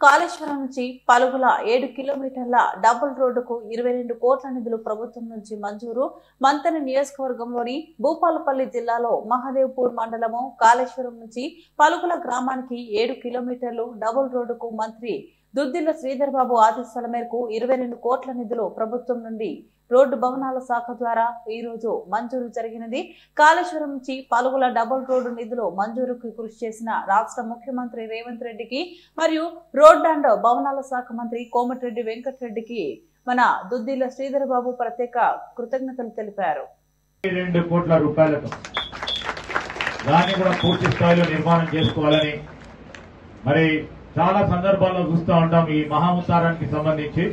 కాళేశ్వరం నుంచి పలుగుల 7 కిలోమీటర్ల డబుల్ రోడ్డుకు 22 కోట్ల నిధులు ప్రభుత్వం నుంచి మంజూరు. మంతెన నియోజకవర్గంలోని భూపాలపల్లి జిల్లాలో మహదేవ్పూర్ మండలము కాళేశ్వరం నుంచి పలుగుల గ్రామానికి 7 కిలోమీటర్లు డబుల్ రోడ్డుకు మంత్రి దుద్దిల్ల శ్రీధర్ బాబు ఆదేశాల మేరకు 22 కోట్ల నిధులు ప్రభుత్వం నుండి రోడ్డు భవనాల శాఖ ద్వారా ఈ రోజు మంజూరు జరిగినది. కాళేశ్వరం నుంచి పలుగుల డబుల్ రోడ్డు నిధులు మంజూరుకు కృషి చేసిన రాష్ట్ర ముఖ్యమంత్రి రేవంత్ రెడ్డికి మరియు రోడ్ అండ్ భవనాల శాఖ మంత్రి కోమటిరెడ్డి వెంకటరెడ్డికి మన దుద్దిల్ల శ్రీధర్ బాబు ప్రత్యేక కృతజ్ఞతలు తెలిపారు. 2 కోట్ల రూపాయలతో దాన్ని కూడా పూర్తి స్థాయిలో నిర్మాణం చేసుకోవాలని మరి చాలా సందర్భాల్లో చూస్తూ ఉంటాం. ఈ మహాముతారానికి సంబంధించి